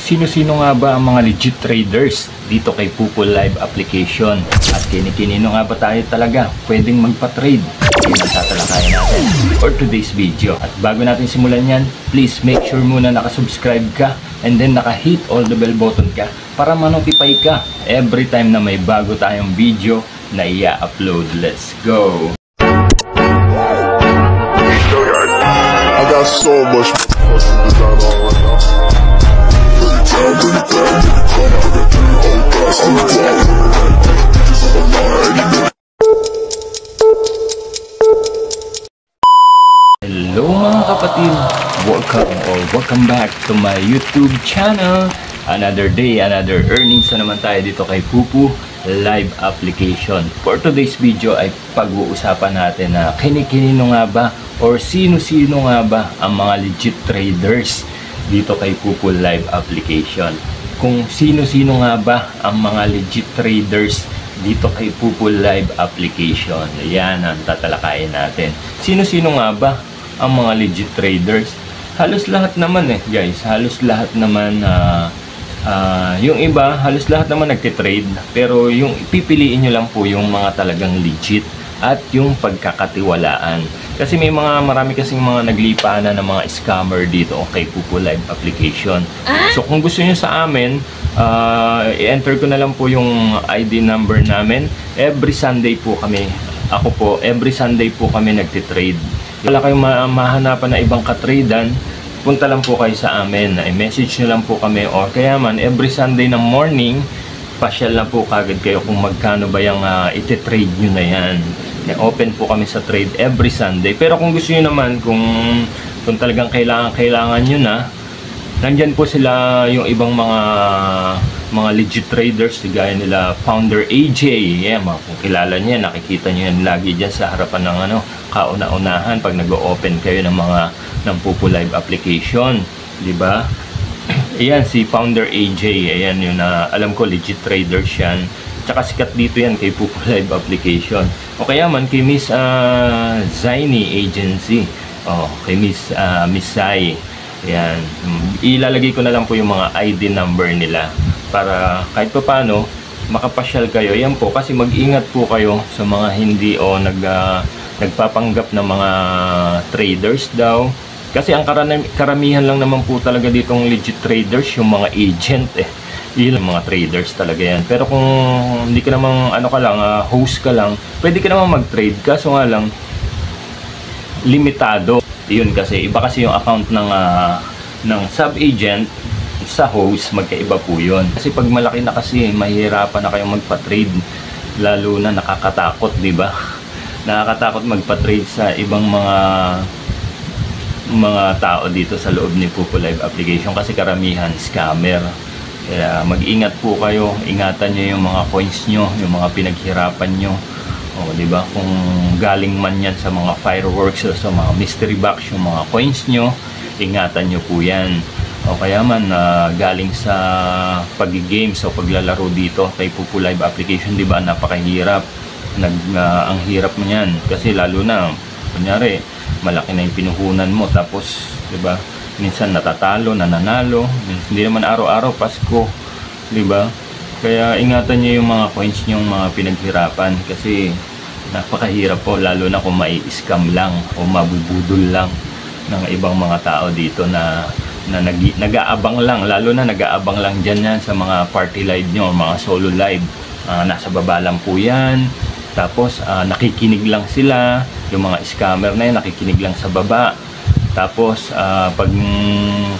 sino-sino nga ba ang mga legit traders dito kay Pupo Live application? At kini-kinino nga ba tayo talaga pwedeng magpa-trade? Yan ang tatalakayan natin for today's video. At bago natin simulan yan, please make sure muna nakasubscribe ka and then naka-hit all the bell button ka para ma-notify ka every time na may bago tayong video na i-upload. Let's go! I got so much fucking design on right now. Hello mga kapatid! Welcome back to my YouTube channel. Another day, another earnings na naman tayo dito kay Pupo Live application. For today's video ay pag-uusapan natin na kini-kinino nga ba or sino-sino nga ba ang mga legit traders dito kay Pupo Live application. Kung sino-sino nga ba ang mga legit traders dito kay Pupo Live application. Yan ang tatalakayin natin. Sino-sino nga ba ang mga legit traders? Halos lahat naman guys. Halos lahat naman yung iba, halos lahat naman nagtitrade. Pero yung pipiliin nyo lang po yung mga talagang legit at yung pagkakatiwalaan. Kasi may marami kasing mga naglipaan na ng mga scammer dito kay Pupo Live application. So kung gusto niyo sa amin, i-enter ko na lang po yung ID number namin. Every Sunday po kami, ako po, every Sunday po kami nagtitrade. Wala kayong mahanapan na ibang katradean, punta lang po kayo sa amin. I-message nyo lang po kami or kaya man every Sunday ng morning, pasyal na po kagad kayo kung magkano ba yung iti-trade nyo na yan. Open po kami sa trade every Sunday. Pero kung gusto nyo naman, kung talagang kailangan nyo na, nandyan po sila yung ibang mga legit traders, gaya nila Founder AJ. Yeah, kung kilala niya, nakikita niyo yan lagi dyan sa harapan ng kauna-unahan pag nag-open kayo ng Pupo Live application, di ba? Ayan si Founder AJ, ayan yun na alam ko legit traders yan. Tsaka sikat dito yan kay Pupo Live application. O kaya man kay Miss Zaini Agency. Kay Miss Sai. Ayan. Ilalagay ko na lang po yung mga ID number nila para kahit pa paano makapasyal kayo. Yan po, kasi mag-ingat po kayo sa mga hindi nagpapanggap na mga traders daw. Kasi ang karamihan lang naman po talaga ditong legit traders, yung mga agent Yung mga traders talaga yan. Pero kung hindi ka namang host ka lang, pwede ka namang mag-trade. Kaso nga lang, limitado. Yun kasi, iba kasi yung account ng sub-agent sa host, magkaiba po yun. Kasi pag malaki na kasi, mahihirapan na kayong magpa-trade. Lalo na nakakatakot, di ba? Nakakatakot magpa-trade sa ibang mga tao dito sa loob ni Pupo Live application kasi karamihan scammer. Kaya mag-ingat po kayo, ingatan nyo yung mga coins nyo, yung mga pinaghirapan nyo. Di ba? Kung galing man yan sa mga fireworks o sa mga mystery box, yung mga coins nyo, ingatan nyo po yan. O kaya man galing sa pag-games o paglalaro dito kay Pupo Live application, di ba? Napakahirap. Ang hirap mo yan. Kasi lalo na, kunyari, malaki na yung pinuhunan mo. Tapos, di ba? Minsan natatalo, nananalo. Hindi naman araw-araw Pasko, di ba? Kaya ingatan niyo yung mga coins niyo, yung mga pinaghirapan kasi napakahirap po, lalo na kung mai-scam lang o mabubudol lang ng ibang mga tao dito na nag-aabang lang, lalo na nag-aabang lang dyan yan sa mga party live nyo, mga solo live. Nasa baba lang po yan. Tapos nakikinig lang sila, yung mga scammer na yan, nakikinig lang sa baba. Tapos pag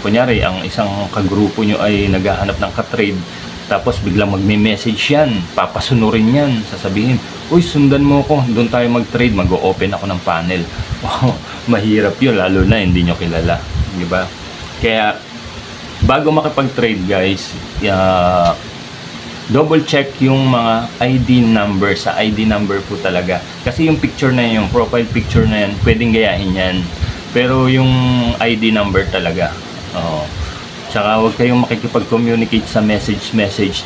kunyari ang isang kagrupo nyo ay naghahanap ng katrade, tapos biglang magme-message yan, papasunurin yan, sasabihin, uy, sundan mo ko, doon tayo mag-trade, mag-o-open ako ng panel. Mahirap yun, lalo na hindi nyo kilala, di ba? Kaya bago makipag-trade guys, double check yung mga ID number. Sa ID number po talaga, kasi yung picture na yan, yung profile picture na yan, pwedeng gayahin yan, pero yung ID number talaga. Tsaka huwag kayong makikipag-communicate sa message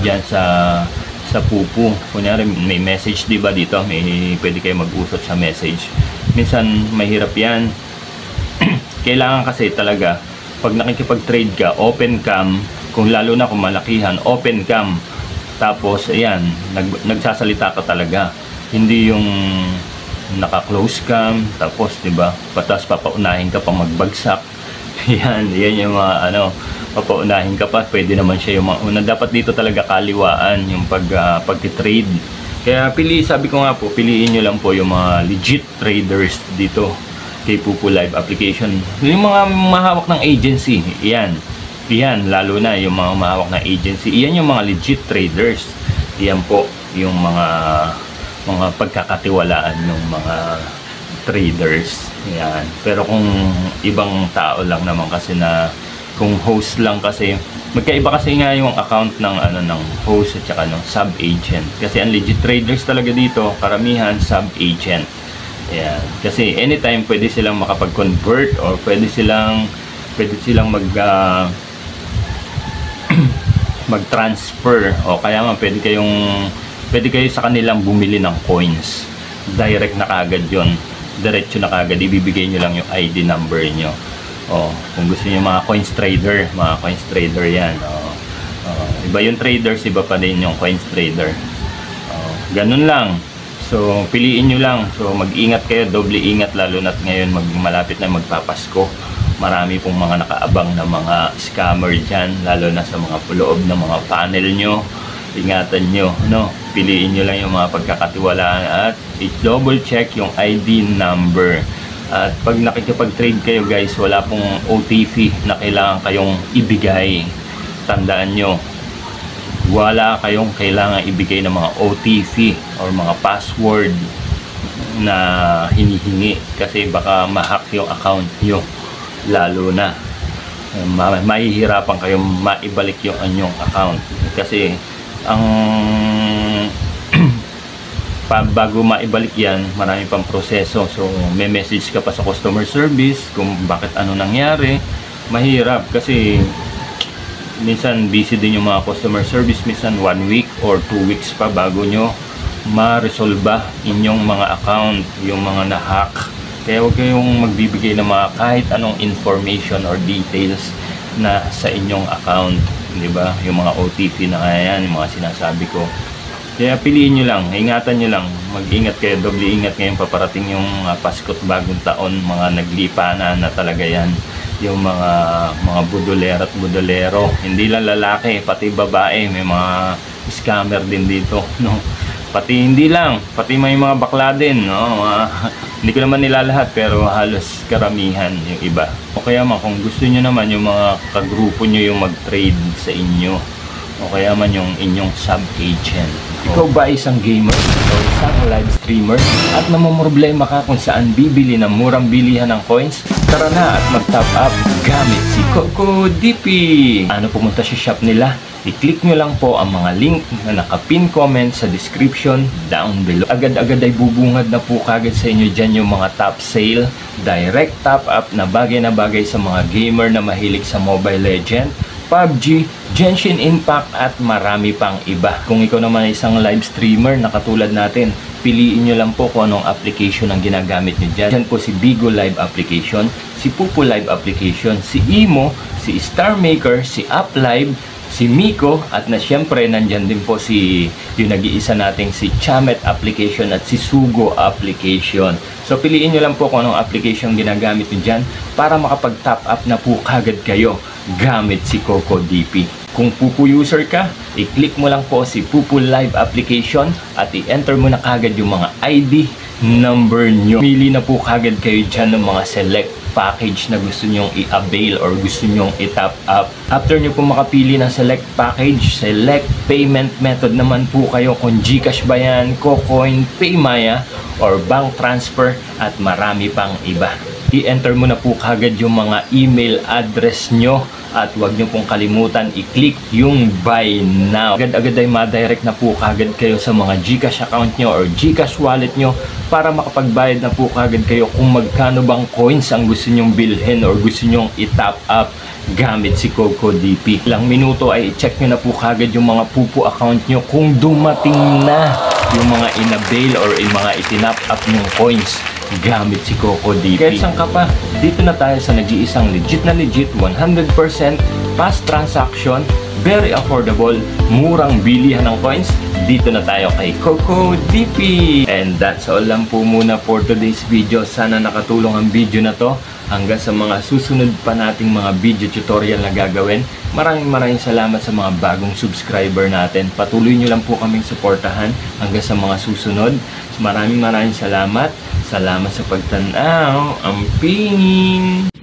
dyan sa Pupo. Kunyari may message, di ba dito, pwede kayo mag-usap sa message. Minsan mahirap yan. Kailangan kasi talaga pag nakikipag-trade ka, open cam, Kung lalo na kung malakihan, open cam. Tapos ayan, nagsasalita ka talaga. Hindi yung naka-close cam, tapos 'di ba? Patas papaunahin ka pa magbagsak. Yan yung mga papaunahin ka pa, pwede naman siya yung mga una. Dapat dito talaga kaliwaan yung pag-trade. Kaya sabi ko nga po, piliin nyo lang po yung mga legit traders dito kay Pupu Live Application. Yung mga mahawak ng agency, yan, lalo na yung mga mahawak ng agency, yan yung mga legit traders. Yan po yung mga pagkakatiwalaan ng mga traders. Yan. Pero kung ibang tao lang naman kasi na, kung host lang kasi, magkaiba kasi nga yung account ng ng host at saka ng sub-agent. Kasi ang legit traders talaga dito, karamihan sub-agent. Yan. Kasi anytime pwede silang makapag-convert or pwede silang mag-transfer, o kaya nga pwede kayo sa kanilang bumili ng coins. Direct na kagad yon, diretso na kagad, ibibigay nyo lang yung ID number nyo. Kung gusto niyo mga coins trader yan. Iba yung traders, iba pa din yung coins trader. Ganun lang. So piliin nyo lang. So mag-ingat kayo, doble ingat, lalo na't ngayon malapit na magpapasko. Marami pong mga nakaabang na mga scammer dyan, lalo na sa mga loob ng mga panel nyo. Ingatan nyo, piliin nyo lang yung mga pagkakatiwalaan at i-double check yung ID number. At pag nakikipag-trade kayo guys, wala pong OTP na kailangan kayong ibigay. Tandaan nyo, wala kayong kailangan ibigay ng mga OTP or mga password na hinihingi, kasi baka ma-hack yung account nyo. Lalo na mahihirapan kayong maibalik yung anyong account, kasi ang bago maibalik yan, marami pang proseso. So may message ka pa sa customer service kung bakit nangyari. Mahirap kasi minsan busy din yung mga customer service, minsan 1 week or 2 weeks pa bago nyo ma-resolve inyong mga account, yung mga na-hack. Kaya huwag kayong magbibigay ng mga kahit anong information or details na sa inyong account, di ba? Yung mga OTP na kaya yan, yung mga sinasabi ko. Kaya piliin nyo lang, ingatan nyo lang, mag-ingat kayo, doble ingat ngayon, paparating yung Pasko't Bagong Taon, mga naglipanan na talaga yan, yung mga budolero at budolero, hindi lang lalaki, pati babae, may mga scammer din dito, pati pati may mga bakla din, hindi ko naman nila lahat, pero halos karamihan yung iba. O kaya kung gusto nyo naman yung mga kagrupo nyo yung mag-trade sa inyo, o kaya man yung inyong sub-agent. Ikaw ba isang gamer o isang live streamer at namumroblema ka kung saan bibili ng murang bilihan ng coins? Tara na at mag-top up gamit si CocoDP. Pumunta sa shop nila? I-click nyo lang po ang mga link na naka-pin comment sa description down below. Agad-agad ay bubungad na po kagad sa inyo dyan yung mga top sale, direct top up na bagay sa mga gamer na mahilig sa Mobile Legends, PUBG, Genshin Impact at marami pang iba. Kung ikaw naman ay isang live streamer na katulad natin, piliin nyo lang po kung anong application ang ginagamit nyo dyan. Dyan po si Bigo Live Application, si Pupu Live Application, si Imo, si Star Maker, si UpLive, si Miko, at syempre nandyan din po yung nag-iisa nating si Chamet Application at si Sugo Application. So piliin nyo lang po kung anong application ginagamit nyo dyan para makapag-top up na po kagad kayo gamit si CocoDP. Kung Pupu user ka, i-click mo lang po si Pupu Live Application at i-enter mo na kagad yung mga ID number nyo. Pili na po kagad kayo dyan ng mga select package na gusto nyong i-avail or gusto nyong i-top up. After nyo po makapili ng select package, select payment method naman po kayo, kung GCash ba yan, Cocoin, Paymaya, or bank transfer, at marami pang iba. I-enter mo na po kagad yung mga email address nyo at huwag nyo pong kalimutan i-click yung buy now. Agad-agad ay ma-direct na po kagad kayo sa mga GCash account nyo or GCash wallet nyo para makapagbayad na po kagad kayo kung magkano bang coins ang gusto nyong bilhin or gusto nyong i-top up gamit si CocoDP. Ilang minuto ay i-check nyo na po kagad yung mga Pupu account nyo kung dumating na yung mga inabail or yung mga itinap up yung coins gamit si Coco DP. Kaya saan ka pa? Dito na tayo sa nag-iisang legit 100% fast transaction, very affordable, murang bilihan ng coins. Dito na tayo kay Coco DP. And that's all lang po muna for today's video. Sana nakatulong ang video na to. Hanggang sa mga susunod pa nating mga video tutorial na gagawin. Maraming salamat sa mga bagong subscriber natin. Patuloy nyo lang po kaming suportahan hanggang sa mga susunod. Maraming salamat. Salamat sa pagtanaw. Amping!